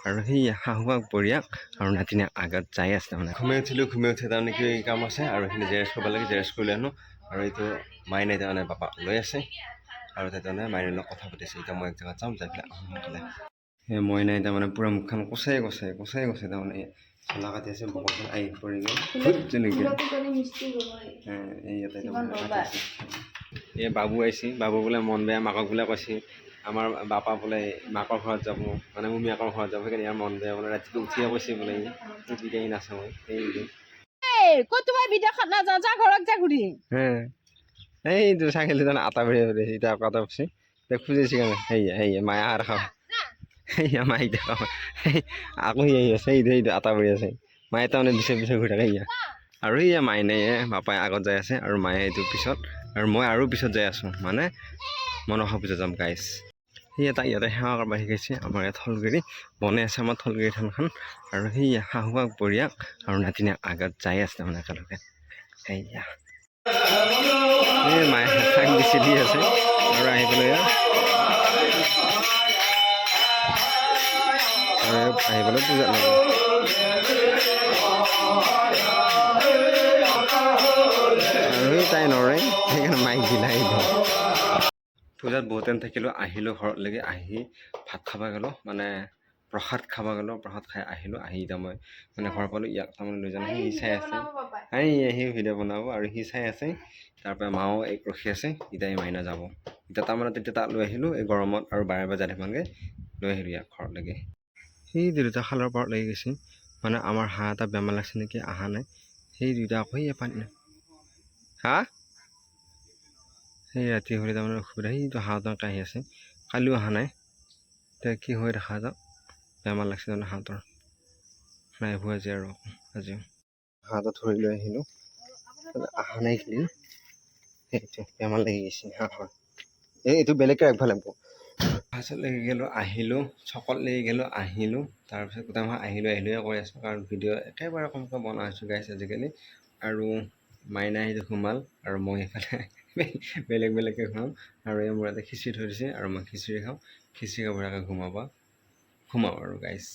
আৰু সেই শাহুৱাক বৰিয়াক আৰু নাতিনীয়ে আগত যাই আছে তাৰমানে ঘুমাই উঠি তাৰমানে কি কাম আছে আৰু সেইখিনি জেৰেজ কৰিব লাগে জেৰেজ কৰি লৈ আনো আৰু এইটো মাইনাই তাৰমানে পাপাক লৈ আছে আৰু তাৰমানে মাইনাৰ লগত কথা পাতিছে এতিয়া মই এক জেগাত যাম যাই পেলাই আহোঁ সোনকালে সেই মইনাই তাৰমানে পূৰা মুখখন কচাই তাৰমানে চলা কাটি আছে বকৰখন আহি পৰি গ'ল তেনেকৈ এই ইয়াতে এই বাবু আহিছে বাবু বোলে মন বেয়া মাকক বোলে কৈছে আমাৰ বাপা বোলে মাকৰ ঘৰত যাব মানে মুমিয়াকৰ ঘৰত যাব সেইকাৰণে ইয়াৰ মন বেয়া বোলে ৰাতিপুৱা উঠিয়ে কৈছে বোলে বিদায় নাচাওঁ এইটো চাইকেলটো জানে আটা বাঢ়ি এতিয়া আকৌ আটা পাছে এতিয়া খুজিছে কাৰণে সেয়া মায়া আৰু খাওঁ সেয়া মায়ে দেখা আকৌ সি আহি আছে এইটো আটা বাঢ়ি আছে মায়ে তাৰমানে পিছে ঘূৰি থাকে সেয়া আৰু সেয়া মাইনাই বাপাই আগত যাই আছে আৰু মায়ে এইটো পিছত আৰু মই আৰু পিছত যাই আছোঁ মানে মনসা পূজা যাম গাইছ সেই এটা ইয়াতে সেৱা কৰিব আহি গৈছে আমাৰ ইয়াত থলগুৰি বনাই আছে আমাৰ থলগুৰি থানখন আৰু সেই শাহুৱাক বৰিয়াক আৰু নাতিনীয়ে আগত যাই আছে তাৰমানে একেলগে সেয়া এই মায়ে শাক বেছি দি আছে আৰু আহি পেলাই পূজাত লাগে আৰু তাই নৰে সেইকাৰণে মাইক বিলাহী দিওঁ পূজাত বহুত টাইম থাকিলোঁ আহিলোঁ ঘৰলৈকে আহি ভাত খাব গ'লোঁ মানে প্ৰসাদ খাব গ'লোঁ প্ৰসাদ খাই আহিলোঁ আহি এতিয়া মই মানে ঘৰ পালোঁ ইয়াক তাৰমানে লৈ যাম সি চাই আছে সি ভিডিঅ' বনাব আৰু সি চাই আছে তাৰপৰা মাও এক ৰখি আছে এতিয়া মাইনা যাব এতিয়া তাৰমানে তেতিয়া তাত লৈ আহিলোঁ এই গৰমত আৰু বাৰে বাৰে যাই থাকাকৈ লৈ আহিলোঁ ইয়াক ঘৰলৈকে সেই দুটা খালৰ পাৰত লাগি গৈছে মানে আমাৰ হাঁহ এটা বেমাৰ লাগিছে নেকি অহা নাই সেই দুটা আকৌ সেই পানী হা সেই ৰাতি হ'লে তাৰমানে অসুবিধা সেইটো হাঁহৰ কাহি আছে কালিও অহা নাই এতিয়া কি হৈ দেখা যাওক বেমাৰ লাগিছে তাৰমানে হাঁহৰ নাইবোৰ আজি আৰু আজিও হাঁহ এটা ধৰি লৈ আহিলোঁ অহা নাই এইকেইদিন সেইটো বেমাৰ লাগি গৈছে হাঁহৰ এইটো বেলেগকৈ ৰাখিব লাগিব ফাৰ্ষ্টত লাগি গ'লোঁ আহিলোঁ চকত লাগি গ'লোঁ আহিলোঁ তাৰপিছত গোটেই মাহ আহিলোঁ কৈ আছোঁ কাৰণ ভিডিঅ' একেবাৰে কমকৈ বনোৱা হৈছোঁ গাইছ আজিকালি আৰু মাইনা সেইটো সোমাল আৰু মই সেইফালে বেলেগকৈ খুৱাম আৰু এই মোৰ ইয়াতে খিচিৰি থৈ দিছে আৰু মই খিচিৰি খাওঁ খিচিৰি খাই বঢ়িয়াকৈ ঘুমাওঁ আৰু গাইছ